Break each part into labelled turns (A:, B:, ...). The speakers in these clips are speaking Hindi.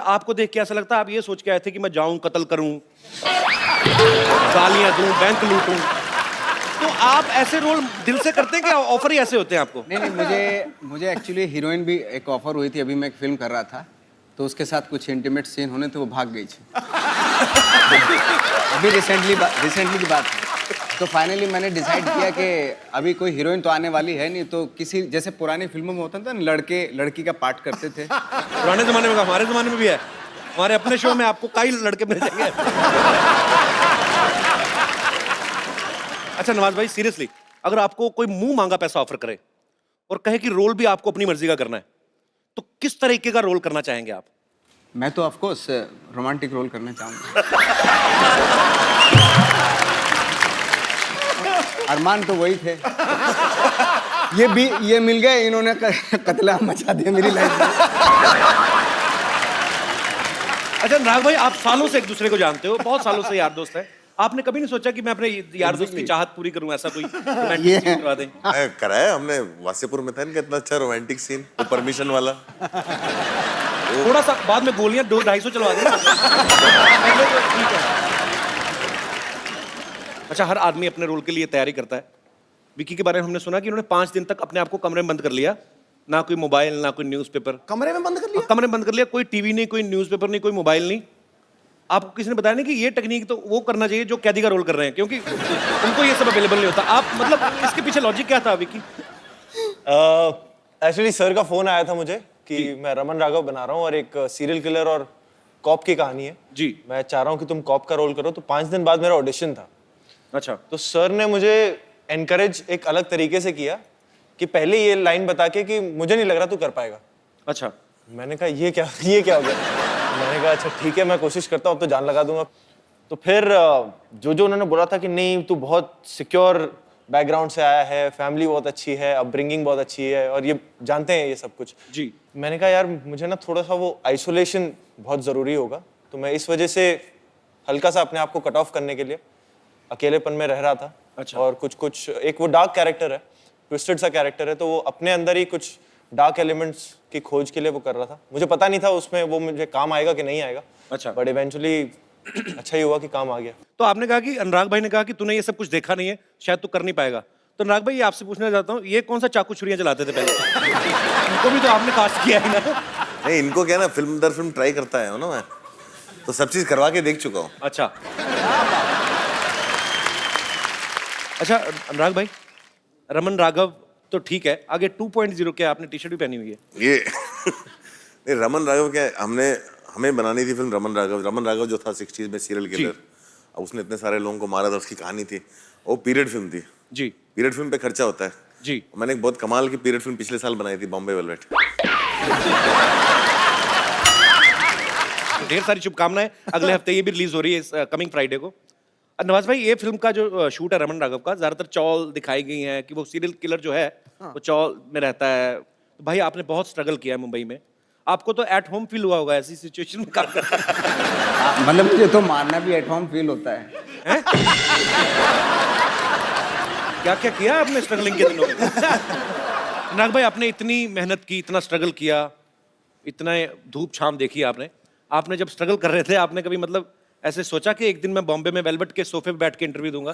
A: अच्छा, आपको देख के ऐसा लगता है आप ये सोच के आए थे कि मैं जाऊं कत्ल करूं, गालियां दूं, बैंक लूटूं, तो आप ऐसे रोल दिल से करते हैं कि ऑफर ही ऐसे होते हैं आपको?
B: नहीं, मुझे एक्चुअली हीरोइन भी एक ऑफर हुई थी, अभी मैं एक फिल्म कर रहा था, तो उसके साथ कुछ इंटीमेट सीन होने थे, वो भाग गई थी। अभी रिसेंटली की बात है। तो फाइनली मैंने डिसाइड किया कि अभी कोई हीरोइन तो आने वाली है नहीं, तो किसी जैसे पुरानी फिल्मों में होता था ना, लड़के लड़की का पार्ट करते थे।
A: पुराने जमाने में, हमारे जमाने में भी है। हमारे अपने शो में आपको कई लड़के मिल जाएंगे। अच्छा नवाज भाई, सीरियसली, अगर आपको कोई मुंह मांगा पैसा ऑफर करे और कहे कि रोल भी आपको अपनी मर्जी का करना है, तो किस तरीके का रोल करना चाहेंगे आप?
B: मैं तो ऑफ कोर्स रोमांटिक रोल करना चाहूंगा। अरमान तो वही थे। ये मिल गए, इन्होंने कत्लेआम मचा दिया मेरी लाइफ में।
A: अच्छा अनुराग भाई, आप सालों से एक दूसरे को जानते हो, बहुत सालों से यार दोस्त है, आपने कभी नहीं सोचा कि मैं अपने यार दोस्त की चाहत पूरी करूं, ऐसा कोई रोमांटिक सीन करवा दें?
C: कराया हमने, वासेपुर में था इनका इतना अच्छा रोमांटिक सीन, वो परमिशन वाला।
A: थोड़ा सा बाद में गोलियां 200-250 चलवा दें। ठीक है। अच्छा, हर आदमी अपने रोल के लिए तैयारी करता है। विकी के बारे में हमने सुना कि उन्होंने 5 दिन तक अपने आप को कमरे में बंद कर लिया, ना कोई मोबाइल ना कोई न्यूज़पेपर।
D: कमरे में बंद कर लिया?
A: कमरे में बंद कर लिया, कोई टीवी नहीं, कोई न्यूज़पेपर नहीं, कोई मोबाइल नहीं। आपको किसी ने बताया नहीं कि ये टेक्निक तो वो करना चाहिए जो कैदी का रोल कर रहे हैं, क्योंकि उनको ये सब अवेलेबल नहीं होता। आप मतलब इसके पीछे लॉजिक क्या था विकी?
E: एक्चुअली सर का फोन आया था मुझे कि मैं रमन राघव बना रहा हूँ और एक सीरियल किलर और कॉप की कहानी है
A: जी,
E: मैं चाह रहा हूँ कि तुम कॉप का रोल करो। तो 5 दिन बाद मेरा ऑडिशन था।
A: अच्छा,
E: तो सर ने मुझे एनकरेज एक अलग तरीके से किया कि पहले ये लाइन बता के कि मुझे नहीं लग रहा तू कर पाएगा।
A: अच्छा,
E: मैंने कहा ये क्या हो गया? मैंने कहा अच्छा ठीक है, मैं कोशिश करता हूँ, अब तो जान लगा दूंगा। तो फिर जो उन्होंने बोला था कि नहीं तू बहुत सिक्योर बैकग्राउंड से आया है, फैमिली बहुत अच्छी है, अपब्रिंगिंग बहुत अच्छी है और ये जानते हैं ये सब कुछ
A: जी,
E: मैंने कहा यार मुझे ना थोड़ा सा वो आइसोलेशन बहुत ज़रूरी होगा। तो मैं इस वजह से हल्का सा अपने आप को कट ऑफ करने के लिए अकेलेपन में रह रहा था।
A: अच्छा।
E: और कुछ एक वो डार्क कैरेक्टर है, ट्विस्टेड सा कैरेक्टर है, तो वो अपने अंदर ही कुछ डार्क एलिमेंट्स की खोज के लिए वो कर रहा था। मुझे पता नहीं था उसमें वो मुझे काम आएगा कि नहीं आएगा।
A: अच्छा,
E: बट इवेंचुअली अच्छा ही हुआ कि काम आ गया।
A: तो आपने कहा कि अनुराग भाई ने कहा कि तूने ये सब कुछ देखा नहीं है, शायद तू कर नहीं पाएगा। तो अनुराग भाई, ये आपसे पूछना चाहता हूँ, ये कौन सा चाकू छुरियां चलाते थे पहले? इनको भी तो आपने कास्ट किया है ना?
C: नहीं, इनको क्या ना, फिल्म दर फिल्म ट्राई करता है ना मैं, तो सब चीज करवा के देख चुका हूँ।
A: अच्छा, अच्छा अनुराग भाई, रमन राघव तो ठीक है, आगे 2.0 के आपने टी शर्ट भी पहनी हुई है
C: ये नहीं, रमन राघव क्या है, हमें बनानी थी फिल्म रमन राघव जो था 60s में सीरियल किलर। अब उसने इतने सारे लोगों को मारा था, उसकी कहानी थी, वो पीरियड फिल्म थी
A: जी।
C: पीरियड फिल्म पे खर्चा होता है
A: जी।
C: मैंने एक बहुत कमाल की पीरियड फिल्म पिछले साल बनाई थी, बॉम्बे वेलवेट।
A: ढेर सारी शुभकामनाएं, अगले हफ्ते ये भी रिलीज हो रही है कमिंग फ्राइडे को। नवाज भाई, ये फिल्म का जो शूट है रमन राघव का, ज्यादातर चौल दिखाई गई है कि वो सीरियल किलर जो है वो चौल में रहता है। तो भाई आपने बहुत स्ट्रगल किया है मुंबई में, आपको तो एट होम फील हुआ होगा ऐसी सिचुएशन में काम करना।
B: मतलब मुझे तो मारना भी एट होम फील होता है।
A: क्या क्या किया आपने स्ट्रगलिंग के दिनों में? अनुराग भाई, आपने इतनी मेहनत की, इतना स्ट्रगल किया, इतना धूप छाम देखी आपने जब स्ट्रगल कर रहे थे, आपने कभी मतलब ऐसे सोचा कि एक दिन मैं बॉम्बे में वेलवेट के सोफे पे बैठ के इंटरव्यू दूंगा?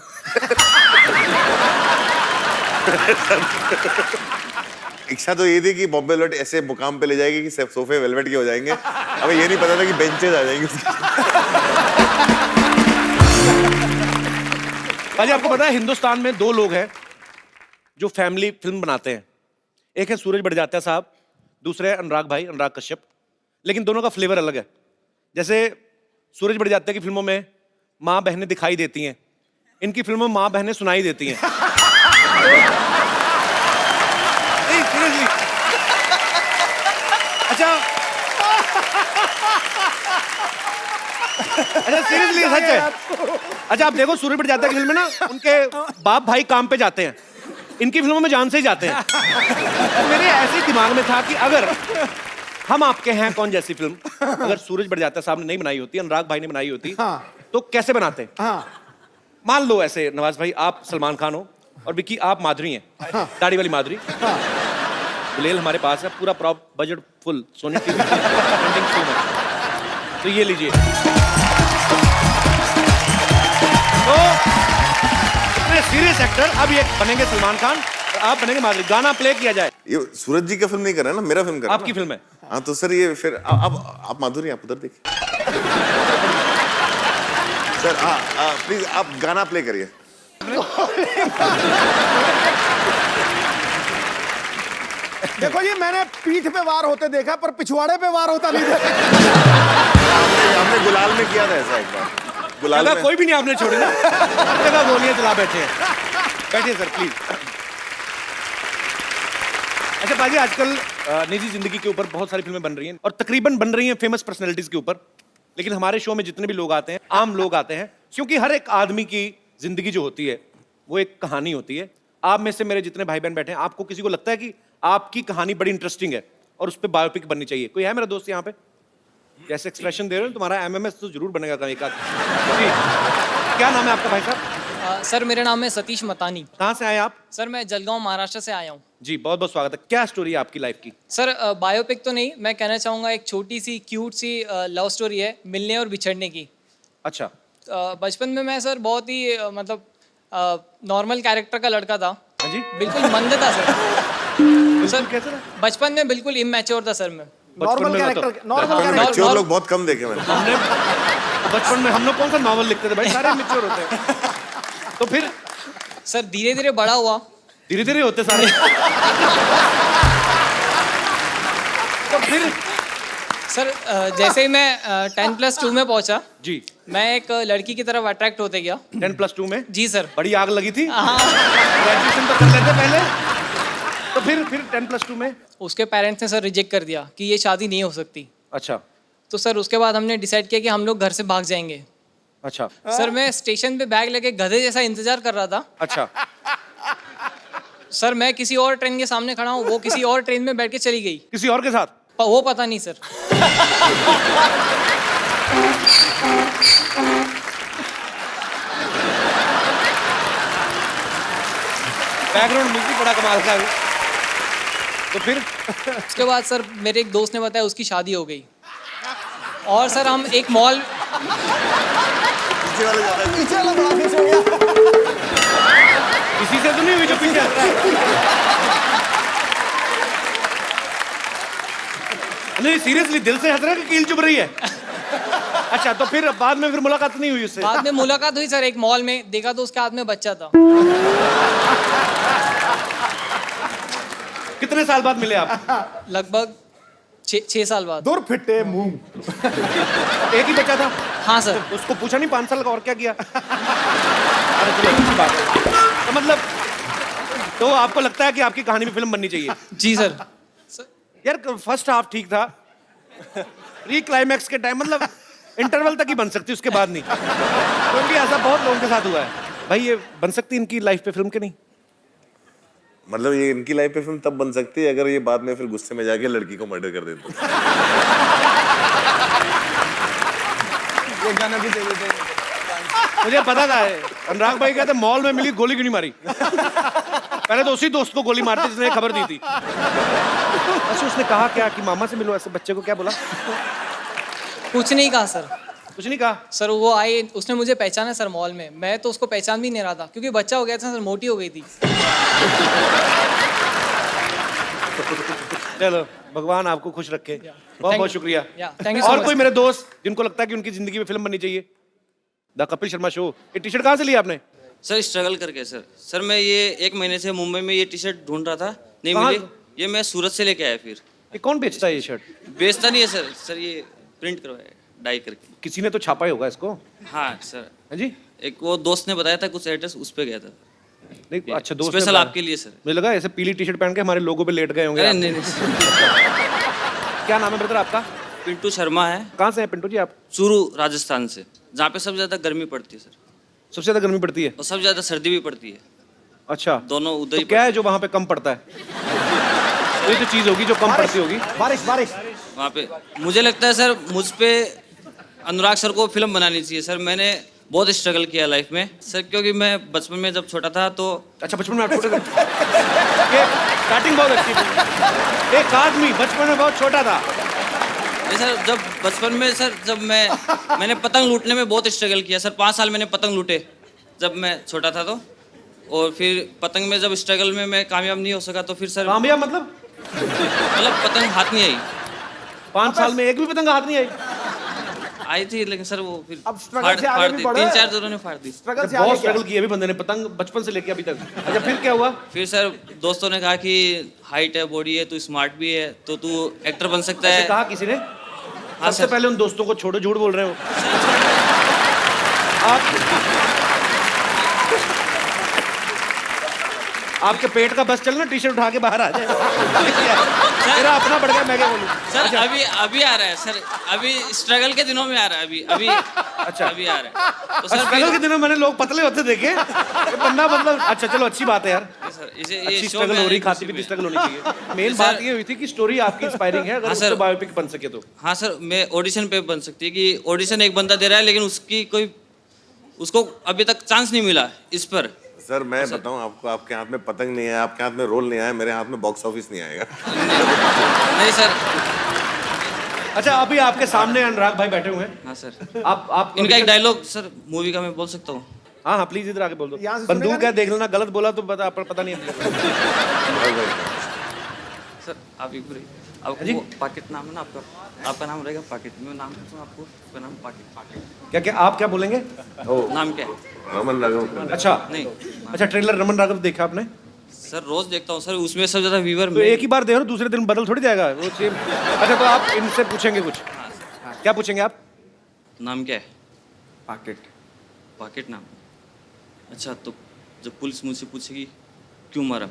C: इच्छा तो ये थी कि बॉम्बे वेलवेट ऐसे मुकाम पे ले जाएगी कि सब सोफे वेलवेट के हो जाएंगे। हमें ये नहीं पता था कि बेंचेस आ जाएंगे उसकी।
A: भाई आपको पता है हिंदुस्तान में 2 लोग हैं जो फैमिली फिल्म बनाते हैं, एक है सूरज बड़जात्या साहब, दूसरे है अनुराग भाई, अनुराग कश्यप। लेकिन दोनों का फ्लेवर अलग है। जैसे सूरज बड़जात्या की फिल्मों में माँ बहनें दिखाई देती हैं, इनकी फिल्मों में माँ बहनें सुनाई देती हैं। नहीं सीरियसली, अच्छा सीरियसली सच है। अच्छा आप देखो सूरज बड़जात्या की फिल्म में ना उनके बाप भाई काम पे जाते हैं, इनकी फिल्मों में जान से ही जाते हैं। तो मेरे ऐसे दिमाग में था कि अगर हम आपके हैं कौन जैसी फिल्म अगर सूरज बड़जात्या साहब ने नहीं बनाई होती, अनुराग भाई ने बनाई होती, तो कैसे बनाते? मान लो ऐसे नवाज भाई आप सलमान खान हो और विकी आप माधुरी हैं, दाढ़ी वाली माधुरी। गुलेल हमारे पास है, पूरा prop budget full, Sony TV trending show में। तो ये लीजिए। तो इतने सीरियस एक्टर अब ये बनेंगे सलमान खान और आप बनेंगे माधुरी। गाना प्ले किया जाए।
C: ये सूरज जी का फिल्म नहीं कर रहा है ना, मेरा फिल्म कर रहा है
A: आपकी
C: ना।
A: फिल्म है।
C: हाँ तो सर ये फिर आप माधुरी आप उधर देखिए। सर प्लीज आप गाना प्ले करिए।
D: देखो जी, मैंने पीठ पे वार होते देखा पर पिछवाड़े पे वार होता नहीं देखा।
C: हमने गुलाल में किया था ऐसा एक बार। गुलाल
A: जगह
C: में
A: कोई भी नहीं आपने छोड़ी ना, हर जगह गोलियां चला बैठे हैं। बैठिए सर प्लीज। अच्छा बाजी, आजकल निजी जिंदगी के ऊपर बहुत सारी फिल्में बन रही हैं और तकरीबन बन रही हैं फेमस पर्सनैलिटीज के ऊपर, लेकिन हमारे शो में जितने भी लोग आते हैं, आम लोग आते हैं, क्योंकि हर एक आदमी की जिंदगी जो होती है वो एक कहानी होती है। आप में से मेरे जितने भाई बहन बैठे हैं, आपको किसी को लगता है कि आपकी कहानी बड़ी इंटरेस्टिंग है और उस पर बायोपिक बननी चाहिए? कोई है मेरा दोस्त यहाँ पे? जैसे एक्सप्रेशन दे रहे हो, तुम्हारा एमएमएस तो जरूर बनेगा कहीं का। जी, क्या नाम है आपका भाई साहब?
F: सर मेरा नाम है सतीश मतानी।
A: कहाँ से आए आप?
F: सर मैं जलगांव महाराष्ट्र से आया हूँ।
A: जी बहुत बहुत स्वागत है। क्या स्टोरी है आपकी लाइफ की?
F: सर बायोपिक तो नहीं, मैं कहना चाहूँगा एक छोटी सी क्यूट सी लव स्टोरी है, मिलने और बिछड़ने की।
A: अच्छा।
F: बचपन में मैं सर बहुत ही मतलब नॉर्मल कैरेक्टर का लड़का था।
A: हाँ जी।
F: बिल्कुल मंद था सर।
A: सर कैसे था?
F: बचपन में बिल्कुल इमेच्योर था सर मैं।
A: बचपन में
C: मैच्योर लोग बहुत कम देखे मैंने।
A: हमने बचपन में हम लोग कौन सा नॉवल लिखते थे भाई, सारे मैच्योर होते हैं। तो फिर
F: सर धीरे धीरे बड़ा हुआ।
A: धीरे धीरे होते सारे। तो फिर
F: सर जैसे ही मैं 10+2 में पहुंचा
A: जी,
F: मैं एक लड़की की तरफ अट्रैक्ट होते गया।
A: 10+2 में?
F: जी सर।
A: बड़ी आग लगी थी।
F: हाँ।
A: ग्रेजुएशन तो कर लेते पहले। तो फिर 10+2 में?
F: उसके पेरेंट्स ने सर रिजेक्ट कर दिया कि ये शादी नहीं हो सकती।
A: अच्छा
F: तो सर उसके बाद हमने डिसाइड किया कि हम लोग घर से भाग जाएंगे।
A: अच्छा
F: सर मैं स्टेशन पे बैग लेके गधे जैसा इंतजार कर रहा था।
A: अच्छा।
F: सर मैं किसी और ट्रेन के सामने खड़ा हूँ, वो किसी और ट्रेन में बैठ के चली गई।
A: किसी और के साथ?
F: वो पता नहीं सर।
A: बैकग्राउंड म्यूजिक बड़ा कमाल का है। तो फिर
F: उसके बाद सर मेरे एक दोस्त ने बताया उसकी शादी हो गई। और सर हम एक मॉल
D: पीछे वाला बड़ा खुश हो गया।
A: इसी से तो नहीं हुई जो पीछे हट रहा है? नहीं सीरियसली दिल से हंस रहा है कि कील चुभ रही है? अच्छा तो फिर बाद में फिर मुलाकात नहीं हुई उससे?
F: बाद में मुलाकात हुई सर, एक मॉल में देखा तो उसके हाथ में बच्चा था।
A: कितने साल बाद मिले आप?
F: लगभग 6 साल बाद।
D: दूर फिटे मुंह।
A: एक ही बच्चा था?
F: हाँ सर।
A: उसको पूछा नहीं 5 साल का और क्या किया? अरे चलो अच्छी बात है। तो मतलब तो आपको लगता है कि आपकी कहानी में फिल्म बननी चाहिए?
F: जी सर।
A: यार फर्स्ट हाफ ठीक था, री क्लाइमैक्स के टाइम मतलब इंटरवल तक ही बन सकती, उसके बाद नहीं, क्योंकि ऐसा बहुत लोगों के साथ हुआ है। भाई ये बन सकती इनकी लाइफ पे फिल्म के नहीं?
C: मतलब ये इनकी लाइफ पे फिल्म तब बन सकती है अगर ये बाद में फिर गुस्से में जाके लड़की को मर्डर कर देते।
B: ये गाना भी दे देते।
A: मुझे पता था अनुराग भाई कहते मॉल में मिली गोली क्यों नहीं मारी। पहले तो उसी दोस्त को गोली मारती जिसने खबर दी थी। अच्छा उसने कहा क्या कि मामा से मिलो, ऐसे बच्चे को क्या बोला?
F: कुछ नहीं कहा सर।
A: कुछ नहीं कहा?
F: सर वो आई, उसने मुझे पहचाना सर मॉल में, मैं तो उसको पहचान भी नहीं रहा था क्योंकि बच्चा हो गया था सर, मोटी हो गई थी।
A: चलो भगवान आपको खुश रखे। बहुत बहुत शुक्रिया।
F: थैंक यू सो
A: और
F: मच।
A: कोई मेरे दोस्त जिनको लगता है कि उनकी जिंदगी में फिल्म बननी चाहिए? The Kapil Sharma show. ये टी शर्ट कहाँ से लिया आपने?
G: सर स्ट्रगल करके सर मैं ये 1 महीने से मुंबई में ये टी शर्ट ढूंढ रहा था, नहीं
A: कहाँ?
G: मिली। ये मैं सूरत से लेके आया। फिर
A: ये कौन बेचता है ये शर्ट?
G: बेचता नहीं है सर ये प्रिंट करवाया डाई करके।
A: किसी ने तो छापा ही होगा इसको।
G: हाँ सर।
A: हाँ जी।
G: एक वो दोस्त ने बताया था कुछ एड्रेस, उस पे गया था।
A: नहीं अच्छा दोस्त ने
G: स्पेशल
A: बताया।
G: आपके लिए सर।
A: मुझे लगा ऐसे पीली टी शर्ट पहन के हमारे लोगों पे लेट गए होंगे
G: अरे
A: आप।
G: नहीं नहीं सर।
A: क्या नाम है ब्रदर आपका?
G: पिंटू शर्मा है,
A: कहाँ से हैं पिंटू जी आप?
G: चूरू राजस्थान से, जहाँ पे सबसे ज्यादा गर्मी पड़ती है सर,
A: सबसे ज्यादा गर्मी पड़ती है?
G: और सबसे ज्यादा सर्दी भी पड़ती है।
A: अच्छा
G: दोनों उधर
A: तो
G: ही
A: क्या है जो वहाँ पे कम पड़ता है? कोई तो चीज होगी जो कम पड़ती होगी।
D: बारिश बारिश।
G: वहाँ पे मुझे लगता है सर मुझ पे अनुराग सर को फिल्म बनानी चाहिए सर। मैंने बहुत स्ट्रगल किया लाइफ में सर, क्योंकि मैं बचपन में जब छोटा था तो
A: अच्छा बचपन में आप छोटे थे? ये स्टार्टिंग बहुत अच्छी थी। एक आदमी बचपन में बहुत छोटा था
G: नहीं सर, जब बचपन में सर, मैंने पतंग लूटने में बहुत स्ट्रगल किया सर। 5 साल मैंने पतंग लूटे जब मैं छोटा था तो। और फिर पतंग में जब स्ट्रगल में मैं कामयाब नहीं हो सका तो फिर सर
A: कामयाब मतलब
G: पतंग हाथ नहीं आई।
A: 5 साल में एक भी पतंग हाथ नहीं आई?
G: आई थी लेकिन सर वो फिर
D: अब struggle से आगे भी
G: दी।
D: बढ़े।
G: 3-4 जोरों ने फाड़ दी।
D: स्ट्रगल से
A: बहुत
D: आगे क्या?
A: स्ट्रगल किया अभी बंदे ने पतंग बचपन से लेके अभी तक। अच्छा फिर क्या हुआ?
G: फिर सर दोस्तों ने कहा कि हाइट है, बॉडी है, तू स्मार्ट भी है, तो तू एक्टर बन सकता
A: ऐसे
G: है।
A: कहा किसी ने?
G: हाँ
A: सबसे
G: सर।
A: पहले उन दोस्तों को छोड़ो, झूठ बोल रहे हो आपके पेट का बस चलना, टी शर्ट उठा के बाहर आ जाए। मेरा अपना बढ़ गया, मैं क्या बोलूं?
G: सर अभी आ रहा है सर, अभी स्ट्रगल के दिनों में आ रहा है, अभी अच्छा अभी आ रहा है तो सर
A: स्ट्रगल के दिनों मैंने लोग पतले होते देखे। ये बंदा मतलब अच्छा चलो अच्छी बात है यार,
G: सर इसे
A: अच्छी
G: ये शो
A: स्ट्रगल
G: में
A: हो रही,
G: आने
A: खाती
G: की
A: पीती
G: खुशी
A: स्ट्रगल
G: में।
A: होनी चाहिए। मेन
G: सर-
A: बात ये हुई थी कि स्टोरी आपकी इंस्पायरिंग है, अगर
G: हाँ
A: उससे
G: सर।
A: बायोपिक बन सके तो।
G: हाँ सर, मैं ऑडिशन पे बन सकती है कि ऑडिशन एक बंदा दे रहा है लेकिन उसको अभी तक चांस नहीं मिला इस पर।
C: सर मैं बताऊं आपको, आपके हाथ में पतंग नहीं है, आपके हाथ में रोल नहीं आया, मेरे हाथ में बॉक्स ऑफिस नहीं आएगा।
G: नहीं सर।
A: अच्छा अभी आपके सामने अनुराग भाई बैठे हुए हैं,
G: हाँ सर,
A: आप
G: इनका एक डायलॉग सर मूवी का मैं बोल सकता हूँ?
A: हाँ हाँ प्लीज इधर आके बोल दो।
D: यहाँ से सुनेगा
A: बंदूक है, देख लेना, गलत बोला तो पता नहीं है।
G: सर आप एक बार
A: जी?
G: आपको पाकिट नाम है ना आपका नाम रहेगा पाकिट, मैं नाम कहता हूँ आपको, आपका नाम पाकिट।
A: क्या क्या आप क्या बोलेंगे?
G: नाम क्या है?
C: रमन राघव।
A: अच्छा
G: नहीं
A: अच्छा, ट्रेलर रमन राघव देखा आपने?
G: सर रोज देखता हूँ सर, उसमें सबसे ज्यादा व्यूअर
A: तो एक ही बार देखो, दूसरे दिन बदल थोड़ी जाएगा वो सेम। अच्छा तो आप इनसे पूछेंगे कुछ, क्या पूछेंगे आप?
G: नाम क्या है?
B: पाकिट।
G: पाकिट नाम। अच्छा तो जब पुलिस मुझसे पूछेगी क्यों मारा,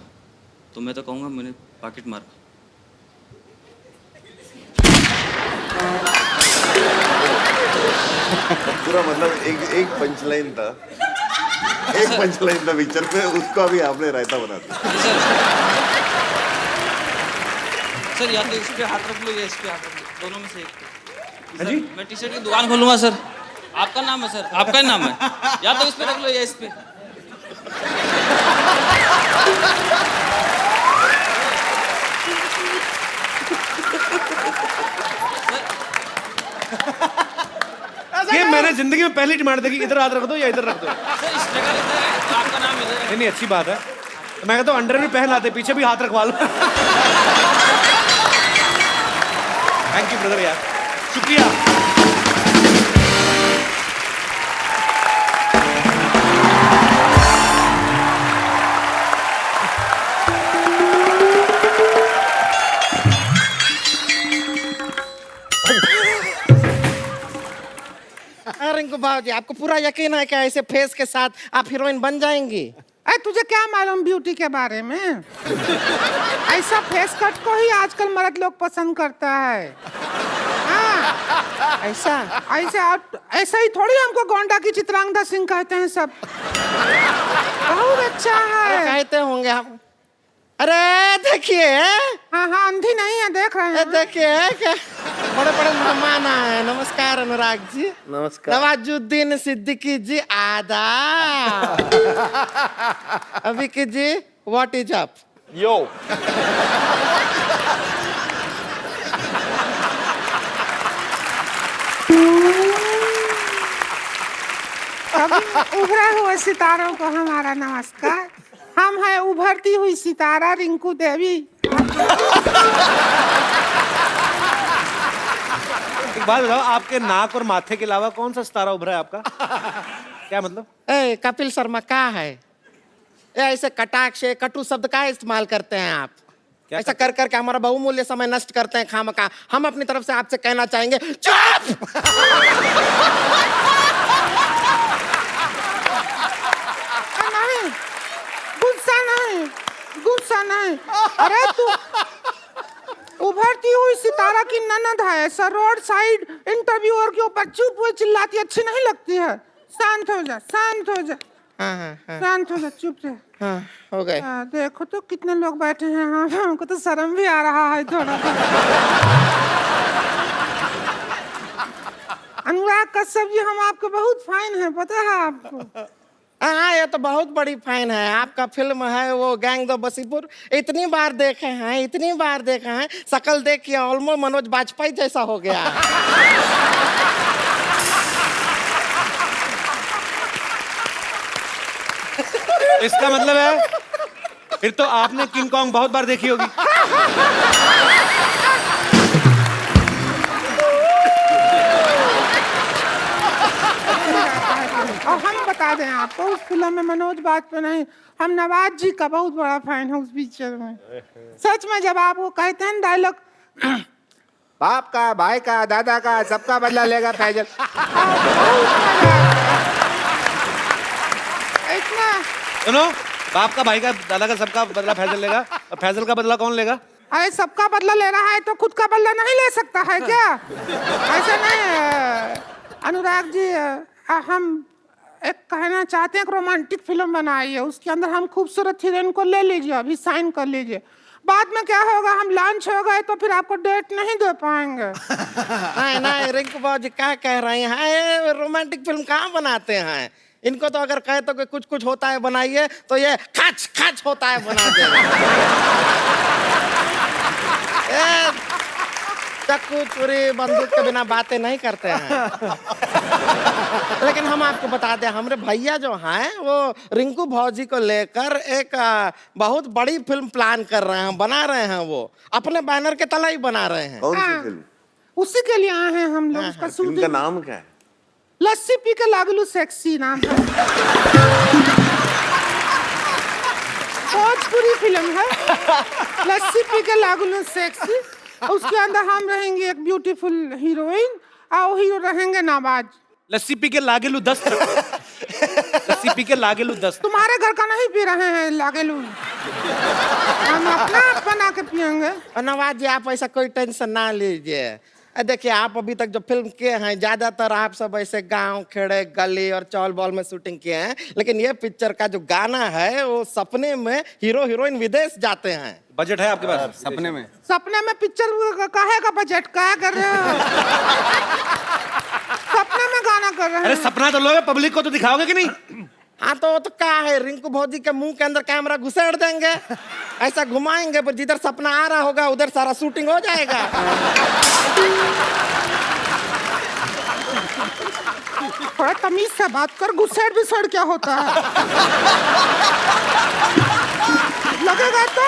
G: तो मैं तो कहूँगा मैंने पाकिट मारा।
C: पूरा मतलब एक पंच लाइन था, एक पंच लाइन था पिक्चर पे, उसको अभी आपने रायता बना दिया।
G: सर या तो इस पे हाथ रख लो या इस पे हाथ रख लो, दोनों में से एक।
A: हाँ जी?
G: मैं टी शर्ट की दुकान खोलूंगा सर। आपका नाम है सर, आपका ही नाम है, या तो इस पे रख लो या इस पे।
A: ये मैंने जिंदगी में पहली डिमांड देखी, इधर हाथ रख दो या इधर रख दो।
G: सर स्ट्रगल इधर है तो आपका नाम इधर है।
A: नहीं अच्छी बात है, मैं कहता हूँ अंडर भी पहन आते, पीछे भी हाथ रखवा लो। थैंक यू ब्रदर यार, शुक्रिया।
H: रिंकू भाजी, आपको पूरा यकीन है क्या ऐसे फेस के साथ आप हीरोइन बन जाएंगी?
I: अरे तुझे क्या मालूम ब्यूटी के बारे में? ऐसा फेस कट को ही आजकल मर्द लोग पसंद करता है। हाँ,
H: ऐसा
I: ऐसा ही थोड़ी हमको गोंडा की चित्रांगदा सिंह कहते हैं सब। बहुत अच्छा है।
H: कहते होंगे हम। अरे देखिए,
I: हाँ हाँ, अंधी नहीं है, देख रहे हैं।
H: देखिए क्या बड़े बड़े मेहमान आए। नमस्कार अनुराग जी।
B: नमस्कार।
H: नवाजुद्दीन सिद्दीकी जी आदाब। अभिकी जी व्हाट इज अप?
E: यो
I: अभी उभरे हुए सितारों को हमारा नमस्कार। हम हैं उभरती हुई सितारा रिंकू देवी।
A: एक बात बताओ, आपके नाक और माथे के अलावा कौन सा सितारा उभरा है आपका? क्या मतलब?
H: ए कपिल शर्मा क्या है? ऐसे कटाक्ष कटु शब्द का इस्तेमाल करते हैं आप? ऐसा कर करके हमारा बहुमूल्य समय नष्ट करते हैं खामखा। हम अपनी तरफ से आपसे कहना चाहेंगे चुप।
I: नहीं, गुस्सा नहीं। अरे तू उभरती हुई सितारा की ननद है, ऐसा रोड साइड इंटरव्यूअर के ऊपर चुप हुए चिल्लाती अच्छी नहीं लगती है। शांत हो जा, शांत हो जा, शांत हो जा, चुप रह।
H: हाँ, हो गए।
I: देखो तो कितने लोग बैठे हैं। हाँ, हमको तो शर्म भी आ रहा है थोड़ा। अनुराग कश्यप जी, हम आपके बहुत फाइन हैं, पता है आपको?
H: हाँ, ये तो बहुत बड़ी फैन है आपका। फिल्म है वो गैंग ऑफ वसीपुर, इतनी बार देखे हैं, इतनी बार देखे हैं, शकल देख के ऑलमोस्ट मनोज बाजपेयी जैसा हो गया।
A: इसका मतलब है फिर तो आपने किंग कॉन्ग बहुत बार देखी होगी।
I: और हम बता दें आपको, उस फिल्म में मनोज बाजपेयी नहीं, हम नवाज जी का बहुत बड़ा फैन है उस पिक्चर में। सच में जब आप वो कहते हैं डायलॉग,
D: बाप का, भाई का, दादा का, सबका बदला लेगा फैजल।
I: इतना
A: सुनो, बाप का, भाई का, दादा का, सबका बदला फैजल लेगा, और फैजल का बदला कौन लेगा?
I: अरे सबका बदला ले रहा है तो खुद का बदला नहीं ले सकता है क्या? ऐसा नहीं है अनुराग जी। हम एक कहना चाहते हैं, एक रोमांटिक फिल्म बनाई है, उसके अंदर हम खूबसूरत हीरोइन को ले लीजिए, अभी साइन कर लीजिए। बाद में क्या होगा, हम लॉन्च हो गए तो फिर आपको डेट नहीं दे पाएंगे।
H: नहीं नहीं रिंकू बाबूजी क्या कह रहे हैं, ये रोमांटिक फिल्म कहाँ बनाते हैं? इनको तो अगर कहे तो कि कुछ कुछ होता है बनाइए, तो ये खच खच होता है बना दे। चक्कू चूरी बंदूक के बिना बातें नहीं करते हैं। लेकिन हम आपको बता दें, हमारे भैया जो हैं वो रिंकू भौजी को लेकर एक बहुत बड़ी फिल्म प्लान कर रहे हैं, बना रहे हैं। वो अपने बैनर के तले ही बना रहे हैं।
C: कौन सी फिल्म?
I: उसी के लिए आए हैं हम लोग। उसका
C: फिल्म का
I: शूटिंग
C: नाम क्या है?
I: लस्सी पी के लागलू सेक्सी नाम है। भोजपुरी फिल्म है, लस्सी पी के लागलू सेक्सी। उसके अंदर हम रहेंगे एक ब्यूटीफुल हीरोइन और हीरो रहेंगे नवाज।
A: लस्सी पी के लागेलू 10। लस्सी पी के लागेलू 10।
I: तुम्हारे घर का नहीं पी रहे हैं लागेलू, हम अपना बना के पियेंगे।
H: और नवाज जी आप ऐसा कोई टेंशन ना लीजिए। देखिए आप अभी तक जो फिल्म किए हैं ज्यादातर आप सब ऐसे गांव खेड़े गली और चौल बॉल में शूटिंग किए हैं, लेकिन ये पिक्चर का जो गाना है वो सपने में हीरो हीरोइन विदेश जाते हैं।
A: बजट है आपके पास?
B: सपने में
I: पिक्चर काहे का बजट क्या कर रहे हो? सपने में गाना कर रहे हैं।
A: अरे सपना तो लोगे, पब्लिक को तो दिखाओगे कि नहीं?
H: हाँ तो क्या है, रिंकू भौजी के मुंह के अंदर कैमरा घुसेड़ देंगे, ऐसा घुमाएंगे, पर जिधर सपना आ रहा होगा उधर सारा शूटिंग हो जाएगा।
I: थोड़ा तमीज से बात कर, घुसेड़ बिसेड़ क्या होता है? लगेगा तो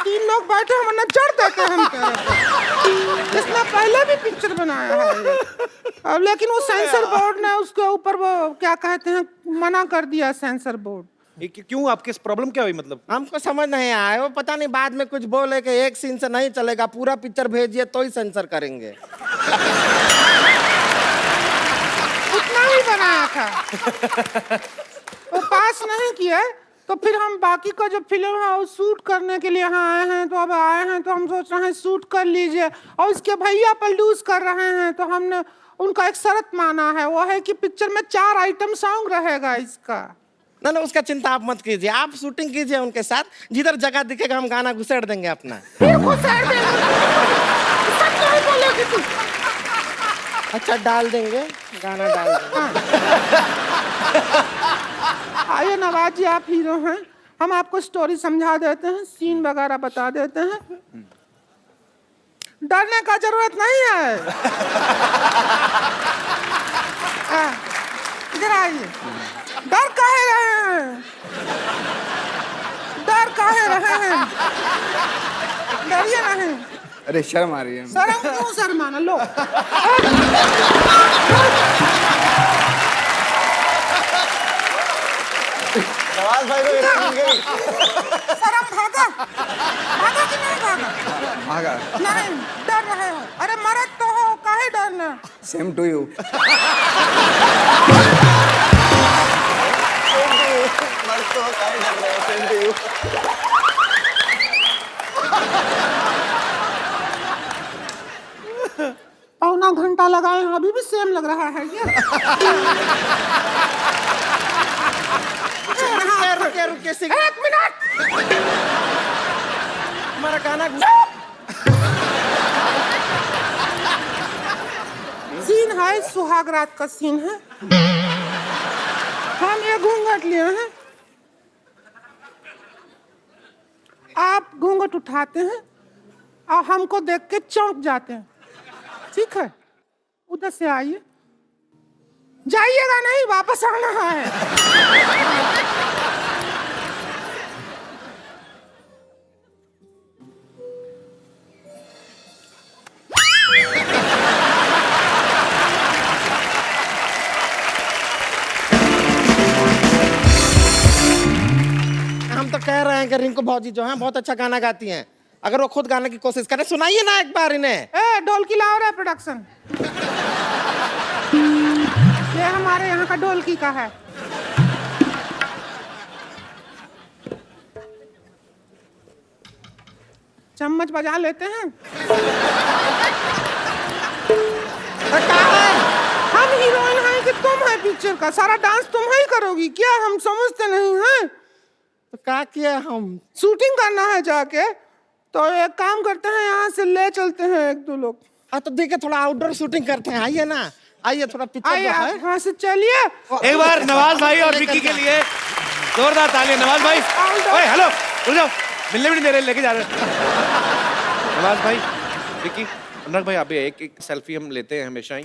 I: 3 लोग बैठे हम न चढ़ देते हम तेरे पे। इसने पहले भी पिक्चर बनाया है अब, लेकिन वो सेंसर बोर्ड ने उसके ऊपर वो क्या कहते हैं मना कर दिया, सेंसर बोर्ड।
A: क्यों, आपके प्रॉब्लम क्या हुई? मतलब
H: हमको समझ नहीं आया, वो पता नहीं बाद में कुछ बोले कि एक सीन से नहीं चलेगा, पूरा पिक्चर भेजिए तो ही सेंसर करेंगे।
I: उतना ही बनाया था, वो पास नहीं किया। तो फिर हम बाकी का जो फिल्म है वो शूट करने के लिए यहाँ आए हैं। तो अब आए हैं तो हम सोच रहे हैं शूट कर लीजिए, और इसके भैया प्रोड्यूस कर रहे हैं तो हमने उनका एक शर्त माना है, वो है कि पिक्चर में 4 आइटम सॉन्ग रहेगा इसका।
H: ना उसका चिंता आप मत कीजिए, आप शूटिंग कीजिए उनके साथ, जिधर जगह दिखेगा हम गाना घुसेड़ देंगे अपना।
I: फिर घुसेड़ देंगे? सच नहीं बोलेगी तू?
H: अच्छा डाल देंगे, गाना डाल देंगे।
I: आइए नवाज जी, आप हीरो हैं, हम आपको स्टोरी समझा देते हैं, सीन वगैरह बता देते हैं। डरने का जरूरत नहीं है। इधर आइए। डर काहे रहे हैं? डर काहे रहे हैं? डरिए नहीं।
B: अरे शर्म आ रही है।
I: शर्म क्यों शर्माना? लो
E: नवाज भाई को मिल गई।
I: शर्म भागा? भागा कि नहीं भागा?
B: भागा।
I: नहीं, डर रहे हो? अरे मरद तो हो, काहे डरना?
B: Same to you.
I: पौना घंटा लगाए हैं, अभी भी सेम लग रहा है क्या?
H: रुके रुके
I: 1 मिनट।
H: हमारा गाना
I: सीन है, सुहाग रात का सीन है। हम ये घूंघट लिए हैं, आप घूंघट उठाते हैं और हमको देख के चौंक जाते हैं, ठीक है? उधर से आइए, जाइएगा नहीं, वापस आना है।
H: हम तो कह रहे हैं कि रिंकू भौजी जो है बहुत अच्छा गाना गाती हैं। अगर वो खुद गाने की कोशिश करें, सुनाइए ना एक बार इन्हें।
I: ए ढोलकी लाओ रे प्रोडक्शन। ये हमारे यहाँ का ढोलकी का है। चम्मच बजा लेते हैं। हम हीरोइन हैं कि तुम है पिक्चर का? सारा डांस तुम ही करोगी क्या? हम समझते नहीं हैं।
H: तो क्या किया हम?
I: शूटिंग करना है जाके, तो एक काम करते हैं, यहाँ से ले चलते हैं एक दो लोग।
H: हाँ तो देखिए थोड़ा आउटडोर शूटिंग करते हैं, आइए ना, आइए थोड़ा पिक्चर
I: आइए
H: जो
I: आप
H: है।
I: यहाँ से चलिए।
A: एक बार नवाज भाई और विक्की के लिए जोरदार तालियां। नवाज भाई, ओए हेलो, रुक जाओ, मिलने भी नहीं दे रहे, लेके जा रहे हैं। नवाज भाई, विक्की, अनुराग भाई, आप भी एक एक सेल्फी हम लेते हैं हमेशा ही।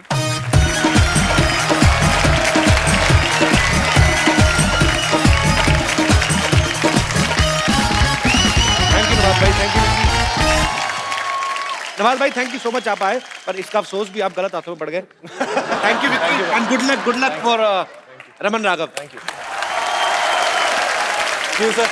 A: थैंक यू नवाज भाई, थैंक यू। नवाज भाई थैंक यू सो मच, आप आए, पर इसका अफसोस भी आप गलत हाथों में पड़ गए। Thank you Vicky and good luck for Raman Raghav. Thank you
E: sir.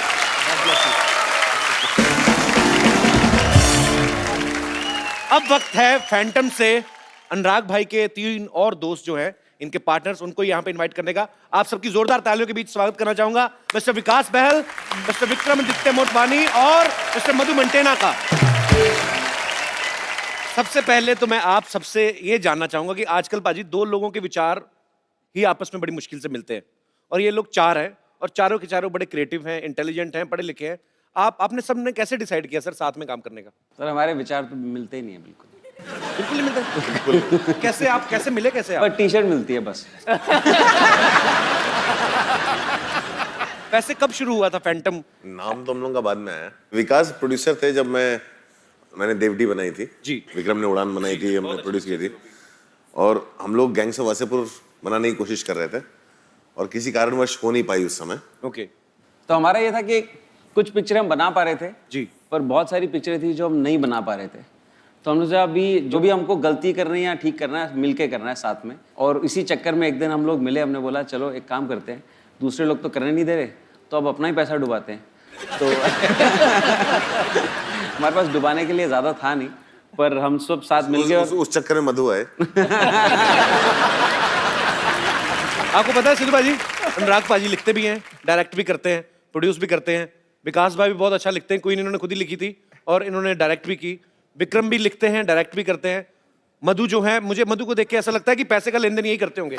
A: अब वक्त है फैंटम से अनुराग भाई के 3 और दोस्त जो हैं, इनके पार्टनर्स, उनको यहाँ पे इनवाइट करने का आप सबकी जोरदार तालियों के बीच स्वागत करना चाहूंगा। मिस्टर विकास बहल, मिस्टर विक्रमादित्य मोटवानी और मिस्टर मधु मंटेना का। सबसे पहले तो मैं आप सबसे ये जानना चाहूंगा कि आजकल पाजी 2 लोगों के विचार ही आपस में बड़ी मुश्किल से मिलते हैं, और ये लोग 4 हैं और चारों के चारों बड़े क्रिएटिव हैं, इंटेलिजेंट हैं, पढ़े लिखे हैं। आपने सबने कैसे डिसाइड किया सर साथ में काम करने का?
B: सर हमारे विचार तो मिलते ही नहीं है बिल्कुल।
A: बिल्कुल नहीं मिलता। कैसे आप कैसे मिले, कैसे आप?
B: पर टी शर्ट मिलती है बस।
A: वैसे कब शुरू हुआ था फैंटम?
C: नाम तो हम लोगों का बाद में आया। विकास प्रोड्यूसर थे जब मैंने देवडी बनाई थी
A: जी।
C: विक्रम ने उड़ान बनाई थी, हमने प्रोड्यूस की थी, और हम लोग गैंग्स ऑफ वासेपुर बनाने की कोशिश कर रहे थे और किसी कारणवश हो नहीं पाई उस समय।
A: ओके।
B: तो हमारा ये था कि कुछ पिक्चरें हम बना पा रहे थे
A: जी।
B: पर बहुत सारी पिक्चरें थी जो हम नहीं बना पा रहे थे। तो हमने सोचा अभी जो भी हमको गलती करनी है या ठीक करना है, मिलके करना है साथ में। और इसी चक्कर में एक दिन हम लोग मिले, हमने बोला चलो एक काम करते हैं, दूसरे लोग तो करने नहीं दे रहे, तो अब अपना ही पैसा डुबाते हैं। तो हमारे पास डुबाने के लिए ज़्यादा था नहीं, पर हम सब साथ मिल गए।
C: उस चक्कर में मधु आए।
A: आपको पता है सिद्धू भाजी, अनुराग पाजी लिखते भी हैं, डायरेक्ट भी करते हैं, प्रोड्यूस भी करते हैं। विकास भाई भी बहुत अच्छा लिखते हैं, क्वीन इन्होंने खुद ही लिखी थी और इन्होंने डायरेक्ट भी की। विक्रम भी लिखते हैं, डायरेक्ट भी करते हैं। मधु जो है, मुझे मधु को देख के ऐसा लगता है कि पैसे का लेन देन यही करते होंगे।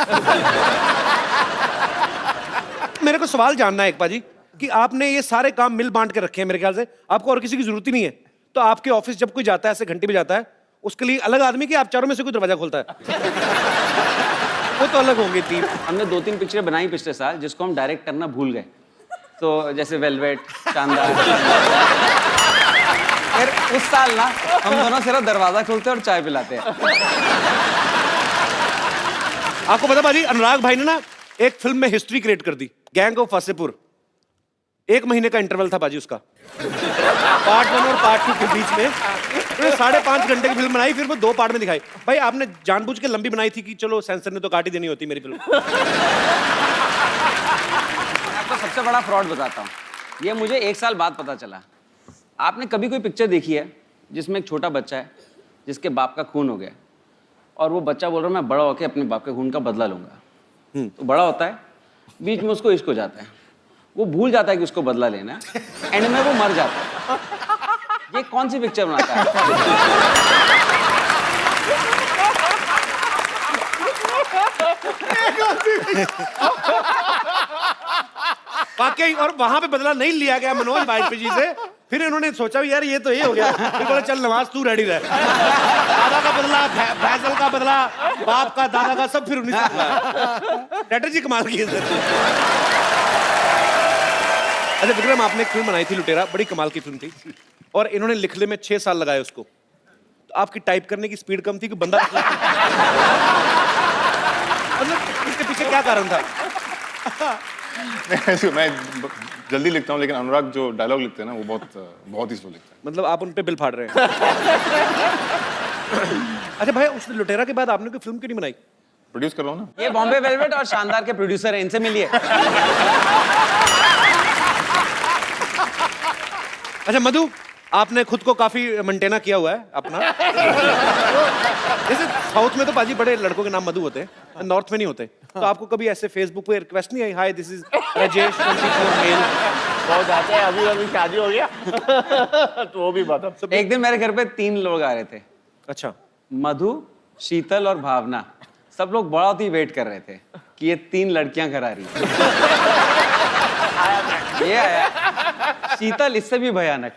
A: मेरे को सवाल जानना है एक पाजी कि आपने ये सारे काम मिल बांट के रखे हैं, मेरे ख्याल से आपको और किसी की जरूरत ही नहीं है। तो आपके ऑफिस जब कोई जाता है, ऐसे घंटी पे जाता है, उसके लिए अलग आदमी, कि आप चारों में से कोई दरवाजा खोलता है? वो तो अलग होंगे टीम।
B: हमने 2-3 पिक्चरें बनाई पिछले साल जिसको हम डायरेक्ट करना भूल गए। तो जैसे वेलवेट, शानदार। फिर उस साल ना हम दोनों सिर्फ दरवाजा खोलते और चाय पिलाते हैं।
A: आपको पता भाजी, अनुराग भाई ने ना एक फिल्म में हिस्ट्री क्रिएट कर दी, गैंग ऑफ वासेपुर। 1 महीने का इंटरवल था बाजी उसका, पार्ट 1 और पार्ट 2 के बीच में। तो 5.5 घंटे की फिल्म बनाई, फिर वो 2 पार्ट में दिखाई। भाई आपने जानबूझ के लंबी बनाई थी कि चलो सेंसर ने तो काट ही देनी होती मेरी फिल्म?
B: आपको सबसे बड़ा फ्रॉड बताता हूँ, ये मुझे 1 साल बाद पता चला। आपने कभी कोई पिक्चर देखी है जिसमें एक छोटा बच्चा है जिसके बाप का खून हो गया और वो बच्चा बोल रहा है मैं बड़ा होकर अपने बाप के खून का बदला लूंगा। तो बड़ा होता है, बीच में उसको इश्क हो जाता है, वो भूल जाता है कि उसको बदला लेना है, एंड में वो मर जाता है। ये कौन सी पिक्चर बनाता है?
A: वाकई, और वहां पे बदला नहीं लिया गया मनोज वाजपेयी जी से, फिर इन्होंने सोचा भी यार ये तो ये हो गया, फिर बोले चल नवाज तू रेडी रह। दादा का बदला, फैसल का बदला, बाप का, दादा का, सब फिर उन्हीं से हुआ। स्ट्रेटजी कमाल की है सर। अच्छा विक्रम, आपने एक फिल्म बनाई थी लुटेरा, बड़ी कमाल की फिल्म थी, और इन्होंने लिखने में 6 साल लगाए उसको। तो आपकी टाइप करने की स्पीड कम थी कि बंदा मतलब इसके पीछे क्या कारण था?
J: मैं जल्दी लिखता हूँ, लेकिन अनुराग जो डायलॉग लिखते हैं ना, वो बहुत ही स्लो लिखते हैं।
A: मतलब आप उन पे बिल फाड़ रहे हैं। अच्छा भाई, उस लुटेरा के बाद आपने कोई फिल्म क्यों नहीं बनाई?
J: प्रोड्यूस कर रहा हूँ ना।
B: ये बॉम्बे वेलवेट और शानदार के प्रोड्यूसर हैं, इनसे मिलिए।
A: अच्छा मधु, आपने खुद को काफी मेंटेना किया हुआ है अपना। जैसे साउथ में तो पाजी बड़े लड़कों के नाम मधु होते हैं, नॉर्थ में नहीं होते। तो आपको कभी ऐसे फेसबुक पे रिक्वेस्ट नहीं आई, hi this is Rajesh 24 male?
E: बहुत आते हैं, अभी शादी हो गया। तो वो भी बात।
B: एक दिन मेरे घर पे 3 लोग आ रहे थे।
A: अच्छा।
B: मधु, शीतल और भावना। सब लोग बहुत ही वेट कर रहे थे कि ये 3 लड़कियां घर आ रही हैं। ये आया शीतल, इससे भी भयानक।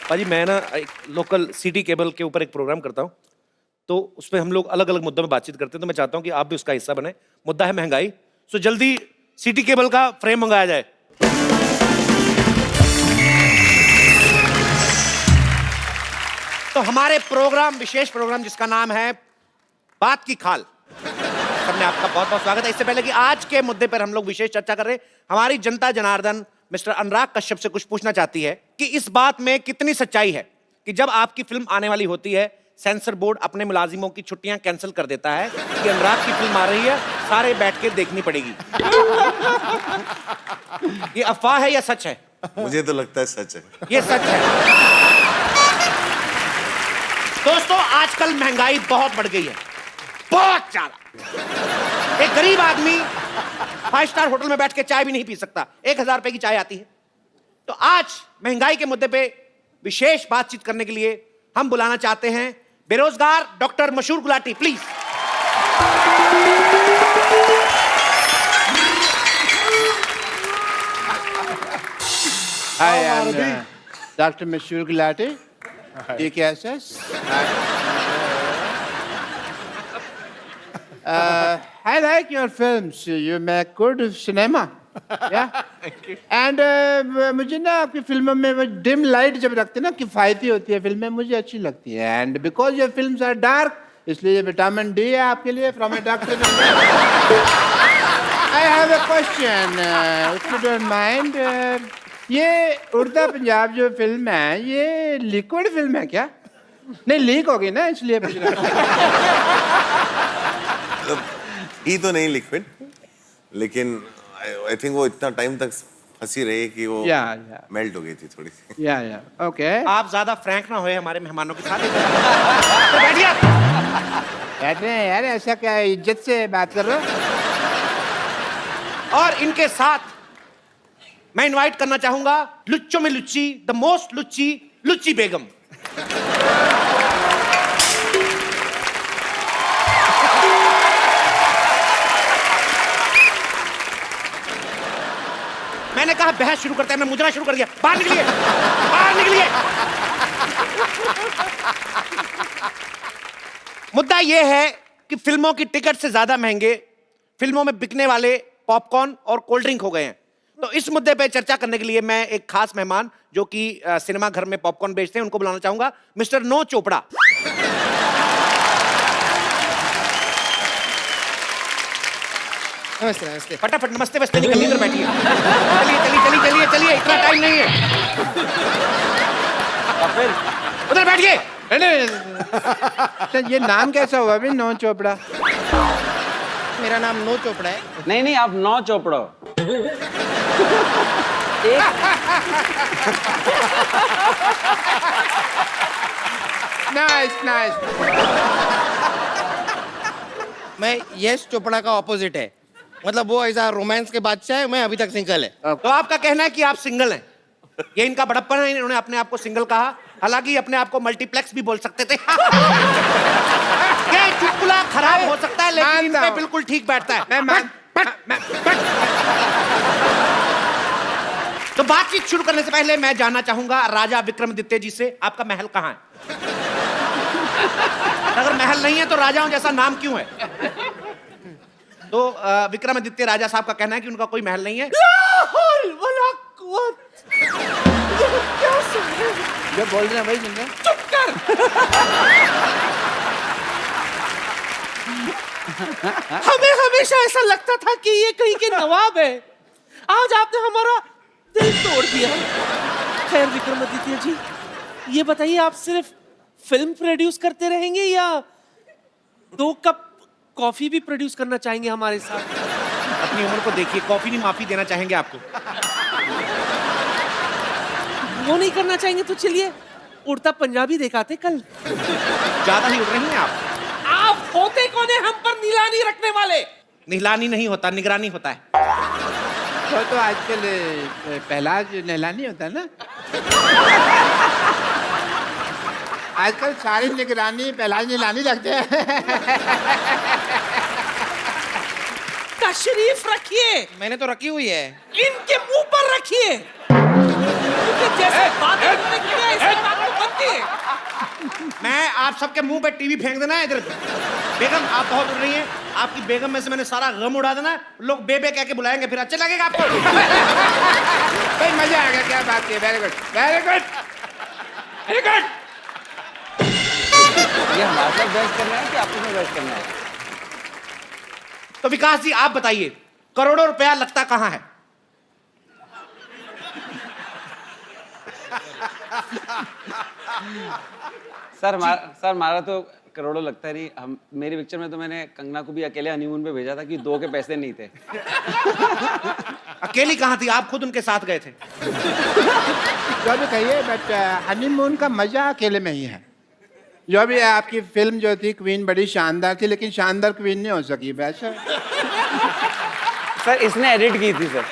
A: पाजी मैं ना एक लोकल सिटी केबल के ऊपर एक प्रोग्राम करता हूँ, तो उसमें हम लोग अलग अलग मुद्दों में बातचीत करते हैं। तो मैं चाहता हूँ कि आप भी उसका हिस्सा बने। मुद्दा है महंगाई। सो जल्दी सिटी केबल का फ्रेम मंगाया जाए। तो हमारे प्रोग्राम, विशेष प्रोग्राम जिसका नाम है बात की खाल, सबने आपका बहुत बहुत स्वागत है। इससे पहले कि आज के मुद्दे पर हम लोग विशेष चर्चा कर रहे हैं, हमारी जनता जनार्दन मिस्टर अनुराग कश्यप से कुछ पूछना चाहती है कि इस बात में कितनी सच्चाई है कि जब आपकी फिल्म आने वाली होती है, सेंसर बोर्ड अपने मुलाजिमों की छुट्टियां कैंसिल कर देता है कि अनुराग की फिल्म आ रही है, सारे बैठ के देखनी पड़ेगी। ये अफवाह है या सच है?
C: मुझे तो लगता है सच है।
A: ये सच है। दोस्तों, आजकल महंगाई बहुत बढ़ गई है, बहुत ज्यादा। एक गरीब आदमी 5 स्टार होटल में बैठ के चाय भी नहीं पी सकता, 1000 रुपए की चाय आती है। तो आज महंगाई के मुद्दे पे विशेष बातचीत करने के लिए हम बुलाना चाहते हैं बेरोजगार डॉक्टर मशहूर Gulati, please.
K: Hi, I'm Dr. Mashur Gulati, DKSS. I like your films. You make good cinema. Yeah. And मुझे ना आपकी फिल्मों में वो डिम लाइट जब रखते हैं ना, किफ़ायती होती है फिल्में, मुझे अच्छी लगती है। And because your films are dark, इसलिए विटामिन डी है आपके लिए from A doctor. I have a question, if you don't mind. ये उड़ता पंजाब जो फिल्म है, ये लिक्विड फिल्म है क्या? नहीं, लीक हो गई ना, इसलिए पूछ रहा।
C: ही तो नहीं लिक्विड, लेकिन आई थिंक वो इतना टाइम तक फंसी रही कि वो मेल्ट हो गई थी थोड़ी सी।
K: या ओके।
A: आप ज्यादा फ्रैंक ना होए हमारे मेहमानों के साथ। तो बैठिए।
K: बैठ रहे हैं यार, ऐसा क्या इज्जत से बात कर रहे हो?
A: और इनके साथ मैं इनवाइट करना चाहूंगा लुच्चों में लुच्ची, द मोस्ट लुच्ची, लुच्ची बेगम। मैंने कहा बहस शुरू करते हैं, मैं मुजरा शुरू कर दिया। बाहर निकलिए, बाहर निकलिए। मुद्दा यह है कि फिल्मों की टिकट से ज्यादा महंगे फिल्मों में बिकने वाले पॉपकॉर्न और कोल्ड ड्रिंक हो गए हैं। तो इस मुद्दे पे चर्चा करने के लिए मैं एक खास मेहमान जो कि सिनेमा घर में पॉपकॉर्न बेचते हैं, उनको बुलाना चाहूंगा, मिस्टर नो चोपड़ा।
H: नमस्ते नमस्ते।
A: फटाफट नमस्ते वस्ते नहीं करनी, इधर बैठिए। चलिए चलिए चलिए चलिए चलिए, इतना टाइम नहीं है। उधर बैठिए।
K: तो ये नाम कैसा हुआ अभी, नो चोपड़ा?
H: मेरा नाम नो चोपड़ा है।
B: नहीं नहीं, आप 9 चोपड़ो।
K: Nice nice.
H: मैं यश चोपड़ा का ऑपोजिट है, मतलब वो ऐसा रोमांस के बादशाह है, मैं अभी तक सिंगल है।
A: तो आपका कहना है कि आप सिंगल हैं, ये इनका बड़प्पन है, इन्होंने अपने आप को सिंगल कहा, हालांकि अपने आप को मल्टीप्लेक्स भी बोल सकते थे। ये चुटकुला खराब हो सकता है, लेकिन इन पे बिल्कुल ठीक बैठता है। तो बातचीत शुरू करने से पहले मैं जानना चाहूंगा राजा विक्रमादित्य जी से, आपका महल कहाँ है? अगर महल नहीं है तो राजाओं जैसा नाम क्यों है? तो विक्रमादित्य राजा साहब का कहना है कि उनका कोई महल नहीं है।
K: जो बोल रहे हैं भाई सुन रहे हैं?
H: चुप कर। हमें हमेशा ऐसा लगता था कि ये कहीं के नवाब है, आज आपने हमारा दिल तोड़ दिया। खैर विक्रमादित्य जी, ये बताइए आप सिर्फ फिल्म प्रोड्यूस करते रहेंगे या 2 कप कॉफी भी प्रोड्यूस करना चाहेंगे हमारे साथ?
A: अपनी उम्र को देखिए, कॉफी नहीं माफी देना चाहेंगे आपको।
H: वो नहीं करना चाहेंगे तो चलिए उड़ता पंजाबी दिखाते कल।
A: ज्यादा ही उड़ रही हैं
H: आप होते कौन है हम पर निगरानी रखने वाले?
A: निहलानी नहीं होता, निगरानी होता है।
K: तो आजकल पहला जो नहलानी होता है ना, आजकल सारी निगरानी पहला नहलानी लगते हैं।
H: तशरीफ रखिए।
A: मैंने तो रखी हुई है।
H: इनके मुंह पर रखिए। जैसे बातें उन्होंने की है, ऐसी बात तो बनती है।
A: मैं आप सबके मुंह पे टीवी फेंक देना है इधर। बेगम आप बहुत उड़ रही हैं, आपकी बेगम में से मैंने सारा गम उड़ा देना है। लोग बेबे कह के बुलाएंगे, फिर अच्छा लगेगा आपको।
K: भाई मजा आ गया, क्या बात है। Very good, very good, very good.
B: ये हमारे साथ बहस करना है कि आपस में बहस करना है?
A: तो विकास जी आप बताइए, करोड़ों रुपया लगता कहाँ है?
B: सर हमारा तो करोड़ों लगता है नहीं। हम मेरी पिक्चर में तो मैंने कंगना को भी अकेले हनीमून पे भेजा था कि 2 के पैसे नहीं थे।
A: अकेली कहाँ थी, आप खुद उनके साथ गए थे।
K: जो भी कहिए, बट हनीमून का मजा अकेले में ही है। जो भी है, आपकी फिल्म जो थी क्वीन बड़ी शानदार थी, लेकिन शानदार क्वीन नहीं हो सकी वैसे।
B: सर इसने एडिट की थी सर।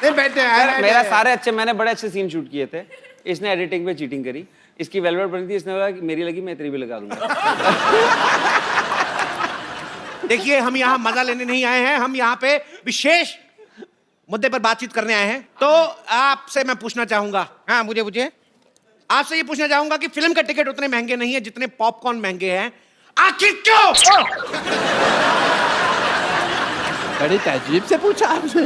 K: नहीं बैठे
B: मेरा सारे अच्छे, मैंने बड़े अच्छे सीन शूट किए थे। इसने एडिटिंग पे चीटिंग करी। इसकी वेलवेट बनी थी, इसने बोला कि मेरी लगी मैं तेरी भी लगा दूंगा।
A: देखिए हम यहाँ मजा लेने नहीं आए हैं, हम यहाँ पे विशेष मुद्दे पर बातचीत करने आए हैं। तो आपसे मैं पूछना चाहूंगा,
H: हाँ मुझे
A: आपसे ये पूछना चाहूंगा कि फिल्म के टिकट उतने महंगे नहीं है जितने पॉपकॉर्न महंगे हैं, आखिर क्यों?
K: बड़ी तहजीब से पूछा आपने।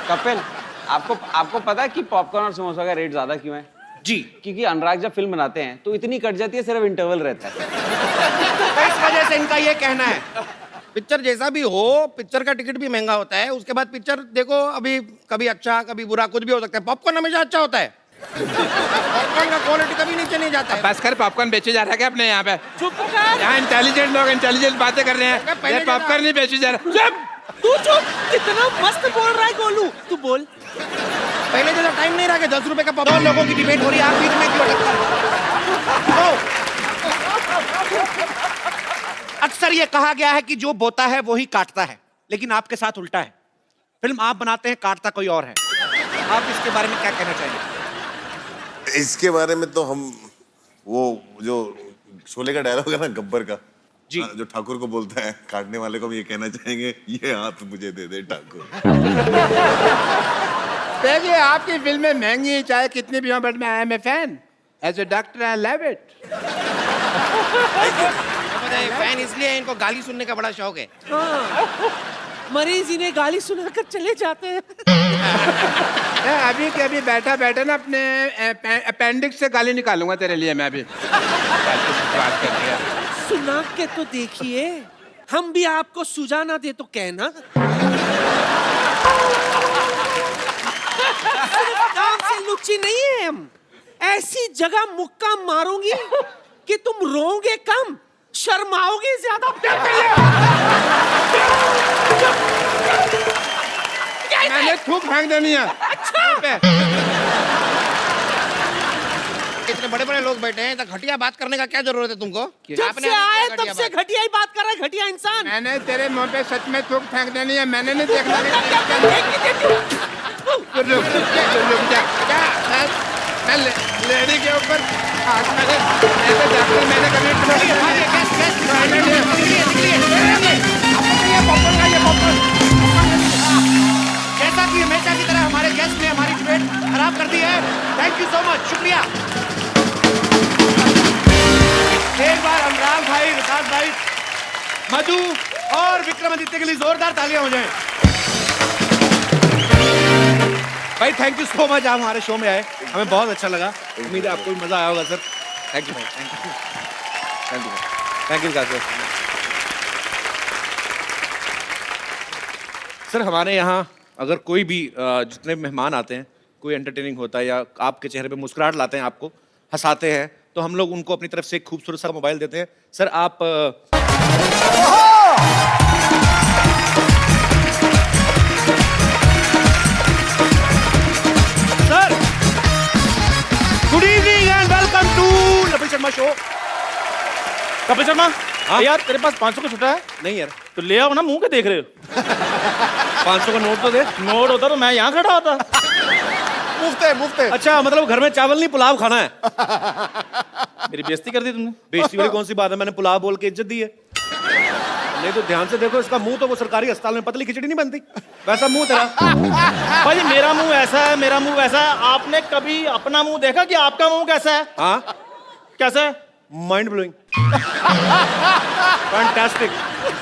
B: कपिल आपको पता है कि पॉपकॉर्न और समोसा का रेट ज्यादा क्यों है?
A: जी,
B: क्योंकि अनुराग जब फिल्म बनाते हैं तो इतनी कट जाती है, सिर्फ इंटरवल रहता है।
A: तो इस वजह से इनका ये कहना है।
H: पिक्चर जैसा भी हो, पिक्चर का टिकट भी महंगा होता है। उसके बाद पिक्चर देखो, अभी कभी अच्छा कभी बुरा कुछ भी हो सकता है। पॉपकॉर्न हमेशा अच्छा होता है। पॉपकॉर्न का क्वालिटी कभी नीचे नहीं जाता है।
K: बस कर, पॉपकॉर्न बेचे जा रहा है क्या अपने यहाँ पे?
H: चुप कर।
K: यहाँ इंटेलिजेंट लोग इंटेलिजेंट बातें कर रहे हैं।
H: पहले
K: ये पॉपकॉर्न नहीं बेचे जा रहा। चुप!
H: तू चुप। कितना मस्त बोल रहा है गोलू, तू बोल। पहले जैसा टाइम नहीं रहा कि 10 रुपए का
A: दो
H: पॉपकॉर्न।
A: लोगों की डिबेट हो रही है, आप बीच में क्यों अटकते हैं? अक्सर ये कहा गया है कि जो बोता है वो ही काटता है, लेकिन आपके साथ उल्टा है। फिल्म आप बनाते हैं, काटता कोई और है। आप इसके बारे में क्या कहना चाहेंगे?
C: इसके बारे में तो हम वो जो शोले का डायलॉग है ना गब्बर का
A: जी,
C: जो ठाकुर को बोलता है काटने वाले को, हम ये कहना चाहेंगे ये हाथ मुझे दे दे ठाकुर।
K: देखिए आपकी फिल्में महंगी चाहे कितनी भी हो, बट मैं I M A fan. As a doctor I love it.
H: Fan इसलिए इनको गाली सुनने का बड़ा शौक है। मरीज इन्हें गाली सुनाकर चले जाते हैं।
K: अभी के अभी बैठा बैठा ना अपने अपेंडिक्स से गाली निकालूंगा तेरे लिए मैं अभी। बात कर दिया।
H: सुना के तो देखिए, हम भी आपको सुझा ना दे तो कहना। सिर्फ काम से लुच्ची नहीं है हम, ऐसी जगह मुक्का मारूंगी कि तुम रोओगे कम, शर्माओगे ज्यादा।
K: मैंने थूक फेंक देनी है।
H: अच्छा। इतने बड़े बड़े लोग बैठे हैं, तो घटिया बात करने का क्या जरूरत है तुमको? जब से आए तब से घटिया ही बात कर रहा है, घटिया इंसान।
K: मैंने तेरे मुंह पे सच में थूक फेंक देनी है, मैंने नहीं देखना। रुक जा। मैं लेडी के ऊपर मैंने कभी
A: ये शुक्रिया। एक बार अनुराग भाई, विकास भाई, मधु और विक्रमादित्य के लिए जोरदार तालियां हो जाएं। भाई थैंक यू सो मच, आप हमारे शो में आए, हमें बहुत अच्छा लगा। उम्मीद है आपको भी मजा आया होगा सर। थैंक यू भाई, thank you, thank you, thank you Vikas भाई। सर हमारे यहाँ अगर कोई भी जितने मेहमान आते हैं, कोई एंटरटेनिंग होता है या आपके चेहरे पे मुस्कुराहट लाते हैं, आपको हंसाते हैं, तो हम लोग उनको अपनी तरफ से एक खूबसूरत सा मोबाइल देते हैं। सर आप sir good evening and welcome to Kapil Sharma show.
E: Kapil Sharma,
A: हाँ?
E: यार तेरे पास 500 का छुट्टा है?
A: नहीं यार,
E: तो ले आओ ना, मुंह के देख रहे हो?
A: 500 का नोट तो दे।
E: नोट होता तो मैं यहाँ खड़ा होता।
D: मुफ्ते मुफ्ते।
A: अच्छा मतलब घर में चावल नहीं पुलाव खाना है।
E: मेरी बेइज्जती कर दी तुमने।
A: बेइज्जती वाली कौन सी बात है, मैंने पुलाव बोल के इज्जत दी है। नहीं तो ध्यान से देखो, इसका मुंह तो वो सरकारी अस्पताल में पतली खिचड़ी नहीं बनती, वैसा मुंह तेरा।
E: भाई मेरा मुंह ऐसा है, मेरा मुंह वैसा है। आपने कभी अपना मुंह देखा कि आपका मुंह कैसा है?
A: हाँ
E: कैसा है?
A: Mind blowing, fantastic.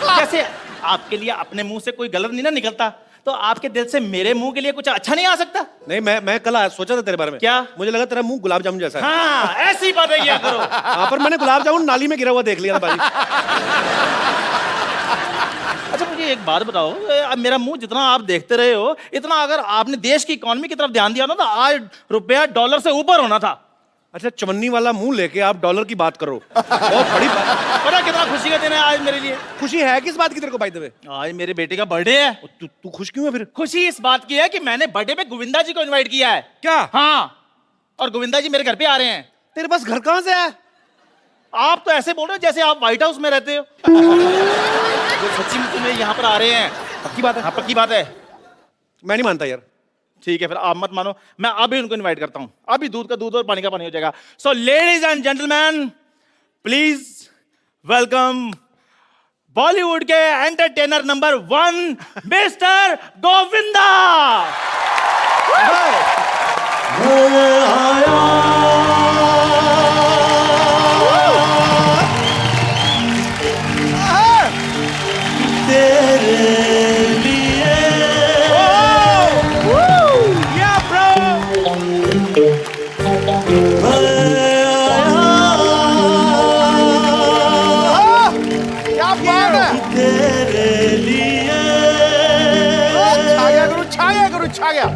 E: कैसे? आपके लिए अपने मुंह से कोई गलत नहीं ना निकलता, तो आपके दिल से मेरे मुंह के लिए कुछ अच्छा नहीं आ सकता?
A: नहीं मैं कल सोचा था तेरे बारे में।
E: क्या?
A: मुझे लगा तेरा मुंह गुलाब जामुन जैसा है।
E: हाँ, ऐसी बातें किया करो।
A: हाँ पर मैंने गुलाब जामुन नाली में गिरा हुआ देख लिया था भाई।
E: अच्छा मुझे एक बात बताओ, अब मेरा मुंह जितना आप देखते रहे हो, इतना अगर आपने देश की इकोनॉमी की तरफ ध्यान दिया ना, तो आज रुपया डॉलर से ऊपर होना था।
A: अच्छा चवन्नी वाला मुंह लेके आप डॉलर की बात करो, बहुत बड़ी बात।
E: पता कितना खुशी का दिन है आज मेरे लिए?
A: खुशी है किस बात की तेरे को बाय द वे?
E: आज मेरे बेटे का बर्थडे है।
A: तू खुश क्यों है फिर?
E: खुशी इस बात की है कि मैंने बर्थडे पे गोविंदा जी को इनवाइट किया है।
A: क्या?
E: हाँ, और गोविंदा जी मेरे घर पे आ रहे हैं।
A: तेरे पास घर कहाँ से है?
E: आप तो ऐसे बोल रहे हो जैसे आप व्हाइट हाउस में रहते हो। वो सच्ची में तुम्हें यहाँ पर आ रहे हैं।
A: पक्की बात है?
E: हाँ पक्की बात है।
A: मैं नहीं मानता यार।
E: ठीक है फिर आप मत मानो, मैं अभी उनको इनवाइट करता हूं। अभी दूध का दूध और पानी का पानी हो जाएगा। So ladies and gentleman, please welcome Bollywood के एंटरटेनर नंबर 1 मिस्टर गोविंदा।
D: क्या बात है? छा गया गुरु, छा गया।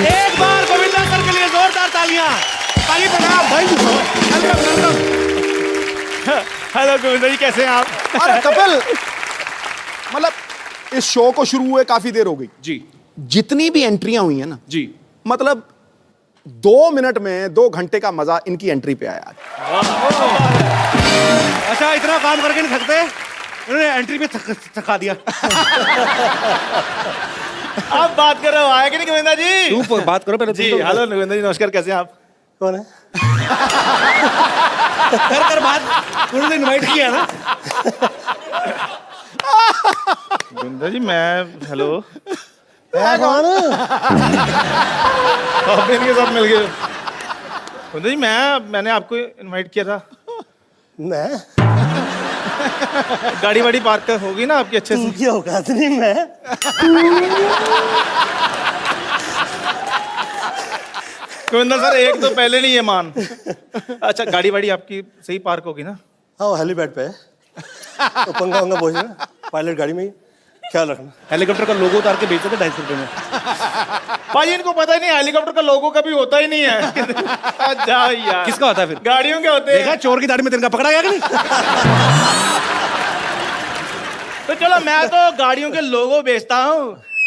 A: एक बार गोविंदा सर के लिए जोरदार तालियां। ताली बजा भाई।
E: हेलो गोविंदा जी, कैसे हैं आप?
D: अरे कपिल, मतलब इस शो को शुरू हुए काफी देर हो गई
A: जी।
D: जितनी भी एंट्रियां हुई है ना,
A: जी
D: मतलब 2 मिनट में 2 घंटे का मजा इनकी एंट्री पे आया।
A: अच्छा इतना काम करके नहीं थकते, इन्होंने एंट्री पे थका दिया।
E: आप बात कर रहे हो, आया कि नहीं गोविंदा जी?
A: तू बात करो पहले।
E: जी हेलो गोविंदा जी, नमस्कार, कैसे हैं आप?
A: कौन है? कर बात, उन्होंने इनवाइट किया ना।
E: गोविंदा जी मैं, हेलो
D: कौन?
E: आप इनके साथ मिल गए। गोविंदा जी मैंने आपको इनवाइट किया था।
D: मैं
E: गाड़ी वाड़ी पार्क होगी ना आपकी अच्छे से?
L: उनकी औकात नहीं मैं।
E: गोविंदा सर एक तो पहले नहीं है मान। अच्छा गाड़ी वाड़ी आपकी सही पार्क होगी ना?
L: हाँ वो हेलीपैड पे है, तो पंगा वंगा पहुंचना पायलट गाड़ी में ही, ख्याल रखना।
A: हेलीकॉप्टर का लोगो उतार के बेचते थे 250 रुपए में।
E: भाई इनको पता ही नहीं हेलीकॉप्टर का लोगो कभी होता ही नहीं है। जाओ यार।
A: किसका होता है फिर?
E: गाड़ियों के होते हैं।
A: देखा चोर की दाढ़ी में तिनका पकड़ा गया कि नहीं?
E: तो चलो मैं तो गाड़ियों के लोगो बेचता हूँ,